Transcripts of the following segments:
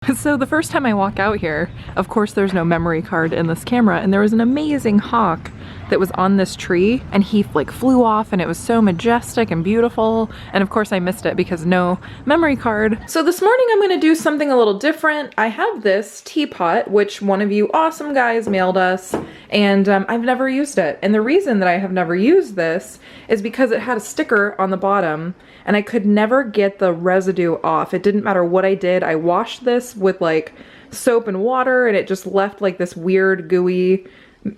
So the first time I walk out here, of course there's no memory card in this camera, and there was an amazing hawk that was on this tree, and he like flew off, and it was so majestic and beautiful, and of course I missed it because no memory card. So this morning I'm gonna do something a little different. I have this teapot, which one of you awesome guys mailed us, and I've never used it. And the reason that I have never used this is because it had a sticker on the bottom, and I could never get the residue off. It didn't matter what I did. I washed this with like soap and water, and it just left like this weird gooey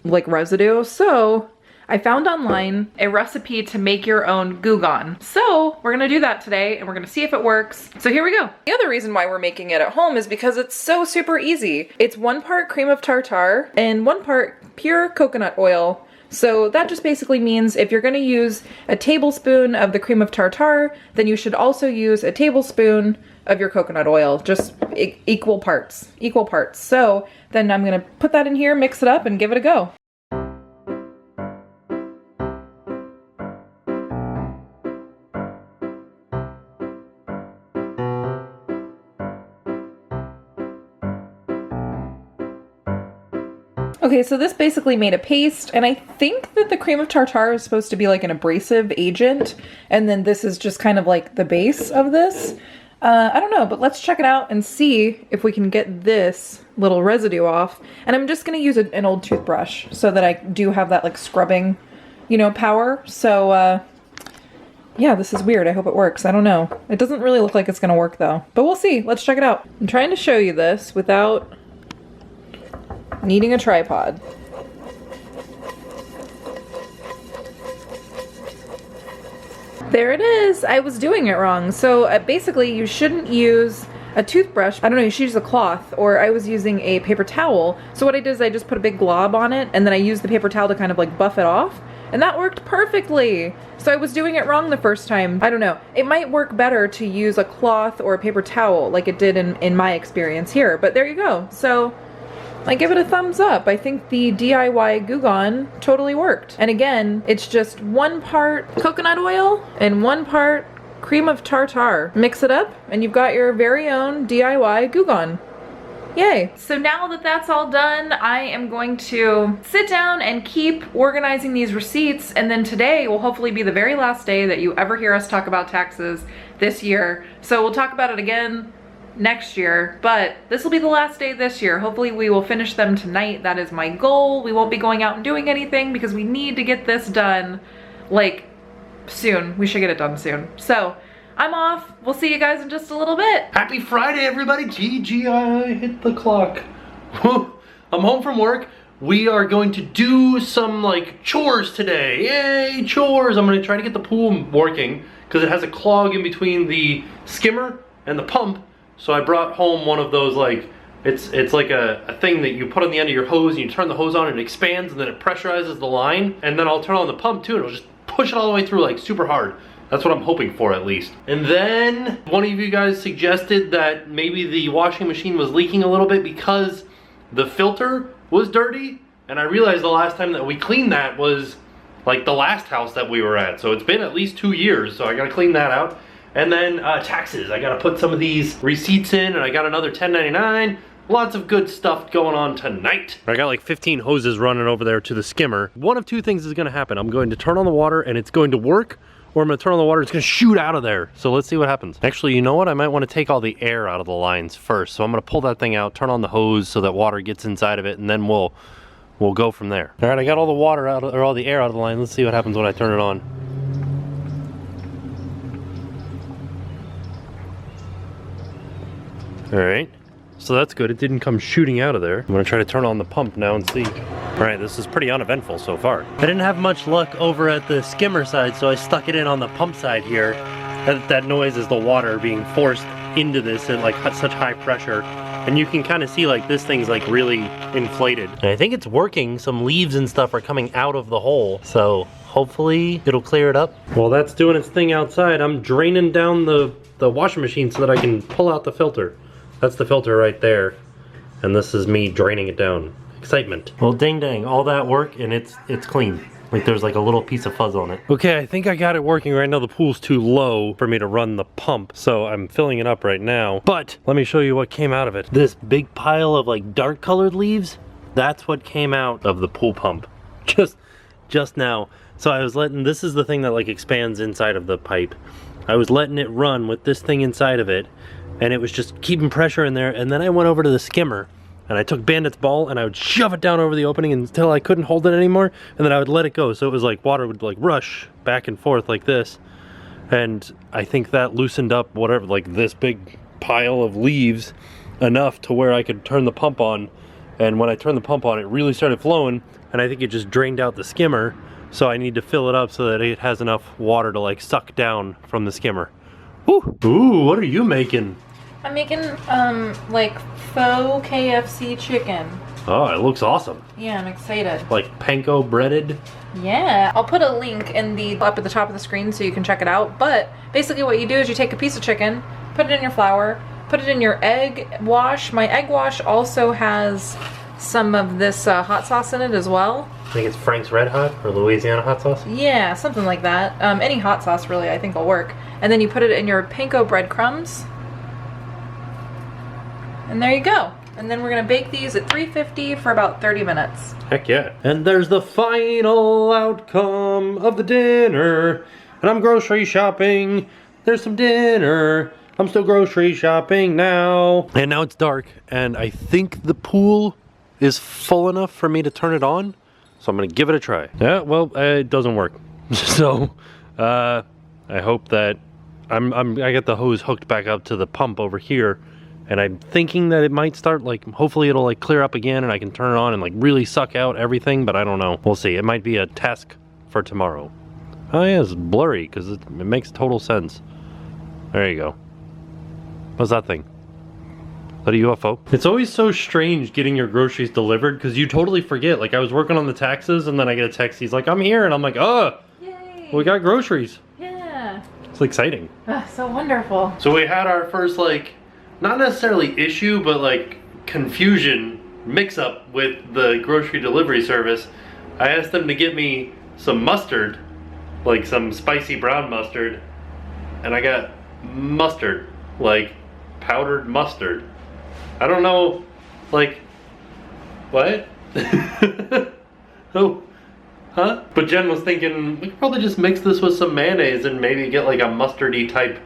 like residue. So I found online a recipe to make your own goo-gone. So we're gonna do that today, and we're gonna see if it works. So here we go. The other reason why we're making it at home is because it's so super easy. It's 1 part cream of tartar and 1 part pure coconut oil. So that just basically means if you're gonna use a tablespoon of the cream of tartar, then you should also use a tablespoon of your coconut oil, just equal parts. So then I'm gonna put that in here, mix it up, and give it a go. Okay, so this basically made a paste, and I think that the cream of tartar is supposed to be like an abrasive agent, and then this is just kind of like the base of this. I don't know, but let's check it out and see if we can get this little residue off. And I'm just gonna use an old toothbrush so that I do have that like scrubbing, you know, power. So yeah, this is weird. I hope it works. I don't know. It doesn't really look like it's gonna work though, but we'll see. Let's check it out. I'm trying to show you this without needing a tripod. There it is. I was doing it wrong. So basically you shouldn't use a toothbrush. I don't know, you should use a cloth, or I was using a paper towel. So what I did is I just put a big glob on it, and then I used the paper towel to kind of like buff it off, and that worked perfectly. So I was doing it wrong the first time. I don't know. It might work better to use a cloth or a paper towel like it did in my experience here, but there you go. So I give it a thumbs up. I think the DIY goo-gone totally worked. And again, it's just 1 part coconut oil and 1 part cream of tartar. Mix it up and you've got your very own DIY goo-gone. Yay. So now that that's all done, I am going to sit down and keep organizing these receipts, and then today will hopefully be the very last day that you ever hear us talk about taxes this year. So we'll talk about it again next year, but this will be the last day this year. Hopefully we will finish them tonight. That is my goal. We won't be going out and doing anything because we need to get this done like soon. We should get it done soon. So I'm off. We'll see you guys in just a little bit. Happy Friday, everybody. GGI hit the clock. I'm home from work. We are going to do some like chores today. Yay, chores. I'm gonna try to get the pool working because it has a clog in between the skimmer and the pump. So I brought home one of those, like, it's like a thing that you put on the end of your hose, and you turn the hose on and it expands, and then it pressurizes the line. And then I'll turn on the pump too, and it'll just push it all the way through like super hard. That's what I'm hoping for, at least. And then one of you guys suggested that maybe the washing machine was leaking a little bit because the filter was dirty. And I realized the last time that we cleaned that was like the last house that we were at. So it's been at least 2 years, so I gotta clean that out. And then taxes. I gotta put some of these receipts in, and I got another 1099. Lots of good stuff going on tonight. I got like 15 hoses running over there to the skimmer. One of 2 things is gonna happen. I'm going to turn on the water and it's going to work, or I'm gonna turn on the water, it's gonna shoot out of there. So let's see what happens. Actually, you know what? I might wanna take all the air out of the lines first. So I'm gonna pull that thing out, turn on the hose so that water gets inside of it, and then we'll go from there. All right, I got all the water out, or all the air out of the line. Let's see what happens when I turn it on. All right, so that's good. It didn't come shooting out of there. I'm gonna try to turn on the pump now and see. All right, this is pretty uneventful so far. I didn't have much luck over at the skimmer side, so I stuck it in on the pump side here. That noise is the water being forced into this at like such high pressure. And you can kind of see like this thing's like really inflated. And I think it's working. Some leaves and stuff are coming out of the hole. So hopefully it'll clear it up. While that's doing its thing outside, I'm draining down the washing machine so that I can pull out the filter. That's the filter right there. And this is me draining it down. Excitement. Well, ding dang, all that work and it's clean. Like there's like a little piece of fuzz on it. Okay, I think I got it working right now. The pool's too low for me to run the pump, so I'm filling it up right now. But let me show you what came out of it. This big pile of like dark colored leaves, that's what came out of the pool pump. Just now. So I was letting, this is the thing that like expands inside of the pipe. I was letting it run with this thing inside of it, and it was just keeping pressure in there, and then I went over to the skimmer and I took Bandit's ball and I would shove it down over the opening until I couldn't hold it anymore, and then I would let it go. So it was like water would like rush back and forth like this, and I think that loosened up whatever, like this big pile of leaves enough to where I could turn the pump on. And when I turned the pump on, it really started flowing, and I think it just drained out the skimmer. So I need to fill it up so that it has enough water to like suck down from the skimmer. Woo! Ooh, what are you making? I'm making like faux KFC chicken. Oh, it looks awesome. Yeah, I'm excited. Like panko breaded? Yeah, I'll put a link in the up at the top of the screen so you can check it out. But basically what you do is you take a piece of chicken, put it in your flour, put it in your egg wash. My egg wash also has some of this hot sauce in it as well. I think it's Frank's Red Hot or Louisiana hot sauce? Yeah, something like that. Any hot sauce really I think will work. And then you put it in your panko breadcrumbs. And there you go. And then we're gonna bake these at 350 for about 30 minutes. Heck yeah. And there's the final outcome of the dinner. And I'm grocery shopping. There's some dinner. I'm still grocery shopping now. And now it's dark, and I think the pool is full enough for me to turn it on. So I'm gonna give it a try. Yeah, well, it doesn't work. So, I hope that I get the hose hooked back up to the pump over here, and I'm thinking that it might start, like, hopefully it'll like clear up again and I can turn it on and like really suck out everything, but I don't know. We'll see. It might be a task for tomorrow. Oh yeah, it's blurry because it makes total sense. There you go. What's that thing? Is that a UFO? It's always so strange getting your groceries delivered because you totally forget. Like I was working on the taxes and then I get a text. He's like, I'm here. And I'm like, oh, yay. We got groceries. Yeah. It's exciting. So wonderful. So we had our first like, not necessarily issue, but like confusion mix up with the grocery delivery service. I asked them to get me some mustard, like some spicy brown mustard. And I got mustard, like powdered mustard. I don't know, like, what? Oh, huh? But Jen was thinking, we could probably just mix this with some mayonnaise and maybe get like a mustardy type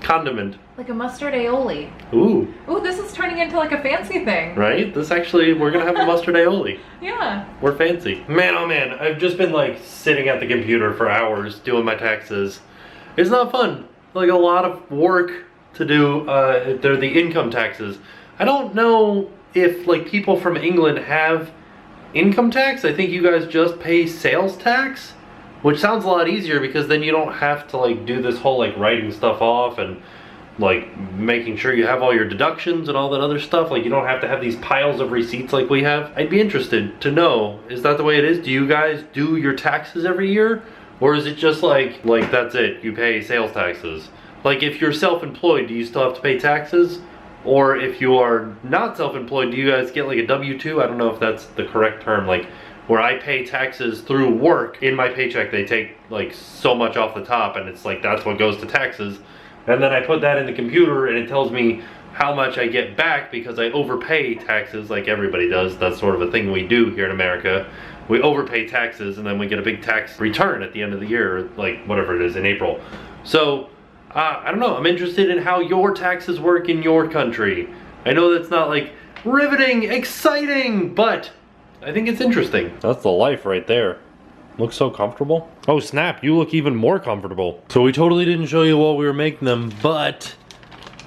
condiment. Like a mustard aioli. Ooh. Ooh, this is turning into like a fancy thing. Right? This actually, we're gonna have a mustard aioli. Yeah. We're fancy. Man, oh man, I've just been like sitting at the computer for hours doing my taxes. It's not fun. Like a lot of work to do. They're the income taxes. I don't know if like people from England have income tax. I think you guys just pay sales tax, which sounds a lot easier because then you don't have to like do this whole like writing stuff off and like making sure you have all your deductions and all that other stuff. Like you don't have to have these piles of receipts like we have. I'd be interested to know, is that the way it is? Do you guys do your taxes every year? Or is it just like that's it, you pay sales taxes? Like if you're self-employed, do you still have to pay taxes? Or if you are not self-employed, do you guys get like a W-2? I don't know if that's the correct term. Like where I pay taxes through work, in my paycheck they take like so much off the top and it's like that's what goes to taxes. And then I put that in the computer and it tells me how much I get back because I overpay taxes like everybody does. That's sort of a thing we do here in America. We overpay taxes and then we get a big tax return at the end of the year, like whatever it is in April. So, I don't know, I'm interested in how your taxes work in your country. I know that's not like riveting, exciting, but I think it's interesting. That's the life right there. Looks so comfortable. Oh snap, you look even more comfortable. So we totally didn't show you while we were making them, but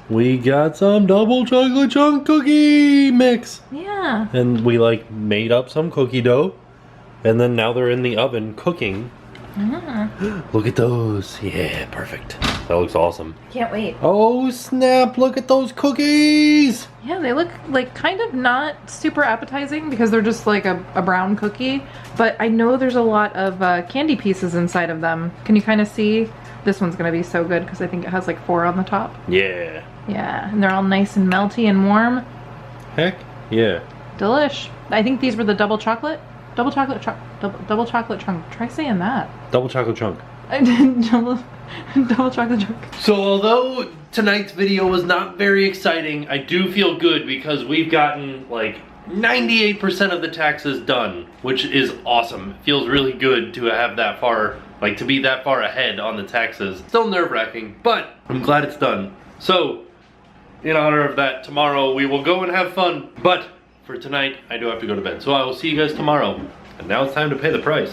we got some double chocolate chunk cookie mix. Yeah. And we like made up some cookie dough. And then now they're in the oven cooking. Look at those. Yeah, perfect. That looks awesome. Can't wait. Oh snap, look at those cookies. Yeah, they look like kind of not super appetizing because they're just like a brown cookie. But I know there's a lot of candy pieces inside of them. Can you kind of see? This one's going to be so good because I think it has like 4 on the top. Yeah. Yeah, and they're all nice and melty and warm. Heck yeah. Delish. I think these were the double chocolate Double chocolate chunk. Try saying that. Double chocolate chunk. I did double chocolate chunk. So although tonight's video was not very exciting, I do feel good because we've gotten like 98% of the taxes done, which is awesome. It feels really good to have that far, like to be that far ahead on the taxes. Still nerve-wracking, but I'm glad it's done. So, in honor of that, tomorrow we will go and have fun. But for tonight, I do have to go to bed. So I will see you guys tomorrow. And now it's time to pay the price.